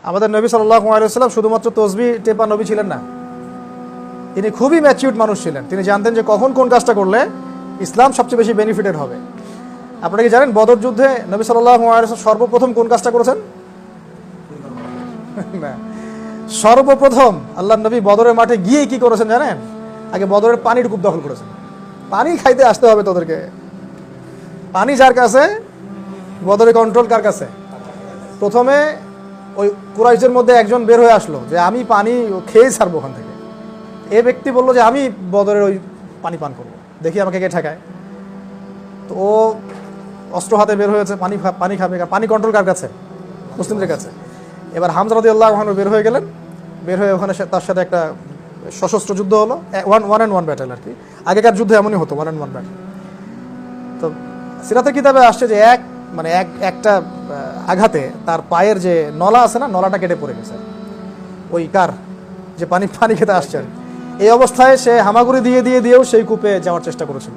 আমাদের নবী সাল্লাল্লাহু আলাইহি ওয়াসাল্লাম শুধুমাত্র তসবিহ টেপা নবী ছিলেন না, তিনি খুবই ম্যাচিউরড মানুষ ছিলেন। তিনি জানতেন যে কখন কোন কাজটা করলে ইসলাম সবচেয়ে বেশি বেনিফিটেড হবে। আপনারা কি জানেন বদর যুদ্ধে নবী সাল্লাল্লাহু আলাইহি ওয়াসাল্লাম সর্বপ্রথম কোন কাজটা করেছেন? না, সর্বপ্রথম আল্লাহর নবী বদরের মাঠে গিয়ে কি করেছেন জানেন? আগে বদরের পানির কূপ দখল করেছেন। পানি খাইতে আসতে হবে তোদেরকে। পানি যার কাছে, বদরের কন্ট্রোল কার কাছে? প্রথমে ওই কুরাইশের মধ্যে একজন বের হয়ে আসলো যে আমি পানি খেয়ে ছাড়বো ওখান থেকে। এ ব্যক্তি বললো যে আমি বদরের ওই পানি পান করবো, দেখি আমাকে কে ঠেকায়। তো ও অস্ত্র হাতে বের হয়েছে, পানি খাবে। পানি কন্ট্রোল কার কাছে? মুসলিমদের কাছে। এবার হামজা রাদিয়াল্লাহু আনহু বের হয়ে গেলেন। বের হয়ে ওখানে তার সাথে একটা সশস্ত্র যুদ্ধ হলো, ওয়ান অ্যান্ড ওয়ান ব্যাটেল আর কি। আগেকার যুদ্ধে এমনই হতো, ওয়ান অ্যান্ড ওয়ান ব্যাটেল। তো সিরাতের কিতাবে আসছে যে একটা আঘাতে তার পায়ের যে নলা আছে না, নলাটা কেটে পড়ে গেছে। ওই কার যে পানি খেতে আসছেন, এই অবস্থায় সে হামাগুড়ি দিয়েও সেই কূপে যাওয়ার চেষ্টা করেছিল,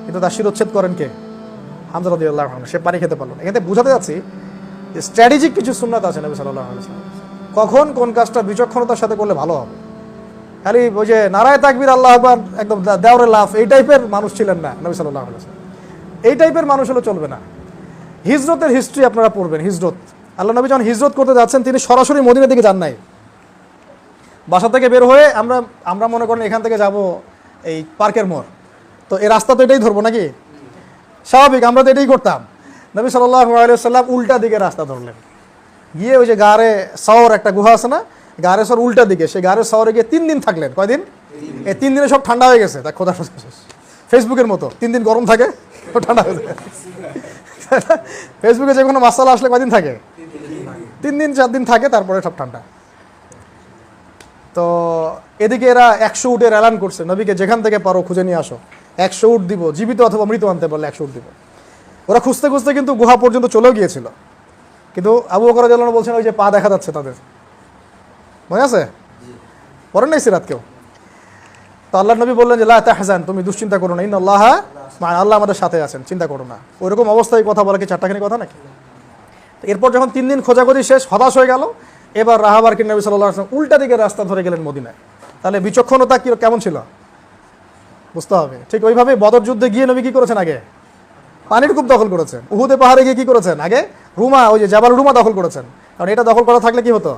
কিন্তু তার শিরোচ্ছেদ করেন কে? হামজা রাদিয়াল্লাহু আনহু। সে পানি খেতে পারলো না। এখানে বুঝাতে যাচ্ছি যে স্ট্র্যাটেজিক কিছু সুন্নাত আছে নবী সাল্লাল্লাহু আলাইহি ওয়াসাল্লাম, কখন কোন কাজটা বিচক্ষণতার সাথে করলে ভালো হবে। খালি ওই যে নারায়ে তাকবীর আল্লাহু আকবার একদম দেওরে লাফ, এই টাইপের মানুষ ছিলেন না নবী সাল্লাল্লাহু আলাইহি ওয়াসাল্লাম। এই টাইপের মানুষ হলে চলবে না। হিজরতের হিস্ট্রি আপনারা পড়বেন। হিজরত, আল্লাহ নবী যখন হিজরত করতে যাচ্ছেন, তিনি সরাসরি মদিনার দিকে যান নাই। বাসা থেকে বের হয়ে আমরা মনে করেন এখান থেকে যাব এই পার্কের মোড়, তো এই রাস্তা তো এটাই ধরবো নাকি? স্বাভাবিক, আমরা তো এটাই করতাম। নবী সাল্লাল্লাহু আলাইহি ওয়াসাল্লাম উল্টা দিকে রাস্তা ধরলেন, গিয়ে ওই যে গারে সাওর একটা গুহা আছে না, গারে সাওর উল্টা দিকে, সেই গারে সাওরে গিয়ে 3 দিন থাকলেন। কয়দিন? এই 3 দিনে সব ঠান্ডা হয়ে গেছে। তা খোদা ফেসবুকের মতো 3 দিন গরম থাকে, ঠান্ডা হয়ে যায়। ফেসবুকে যে কোনো মাসালা আসলে কয়দিন থাকে? 3 দিন 4 দিন থাকে, তারপরে সব ঠান্ডা। তো এদিকে এরা 100 উটের এলান করছে, নবীকে যেখান থেকে পারো খুঁজে নিয়ে আসো, 100 উট দিব, জীবিত অথবা মৃত আনতে পারলে 100 উট দিব। ওরা খুঁজতে খুঁজতে কিন্তু গুহা পর্যন্ত চলেও গিয়েছিল, কিন্তু আবু বকর রাদিয়াল্লাহু আনহু বলছেন ওই যে পা দেখা যাচ্ছে তাদের, মনে আছে? পড়েন নাই সিরাত কেউ? তো আল্লাহর নবী বললেন যে লা তাহজান, তুমি দুশ্চিন্তা করো না, ইন্নাল্লাহা মা, আল্লাহ আমাদের সাথে আছেন, চিন্তা করো না। ওইরকম অবস্থায় কথা বলা কি চারটাখানি কথা নাকি? এরপর যখন 3 দিন খোঁজাখুঁজি শেষ, হতাশ হয়ে গেল, এবার রাহাবার কি নবী সাল্লাল্লাহু আলাইহি ওয়াসাল্লাম উল্টা দিকে রাস্তা ধরে গেলেন মদিনায়। তাহলে বিচক্ষণতা কেমন ছিল বুঝতে হবে। ঠিক ওইভাবে বদর যুদ্ধে গিয়ে নবী কি করেছেন? আগে পানির কূপ দখল করেছেন। উহুদে পাহাড়ে গিয়ে কি করেছেন? আগে ওই যে জাবাল রুমা দখল করেছেন। কারণ এটা দখল করা থাকলে কি হতো?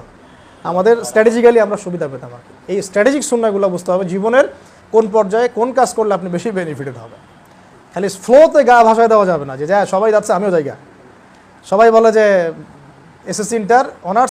আমাদের স্ট্র্যাটেজিক্যালি আমরা সুবিধা পেতাম। এই স্ট্র্যাটেজিক সুন্নাহগুলো বুঝতে হবে, জীবনের কোন পর্যায়ে কোন কাজ করলে আপনি বেশি বেনিফিটেড হবে। খালি ফ্লোতে গা ভাসায় দেওয়া যাবে না যে সবাই যাচ্ছে আমিও যাই। সবাই বলে যে এসএসসি ইন্টার অনার্স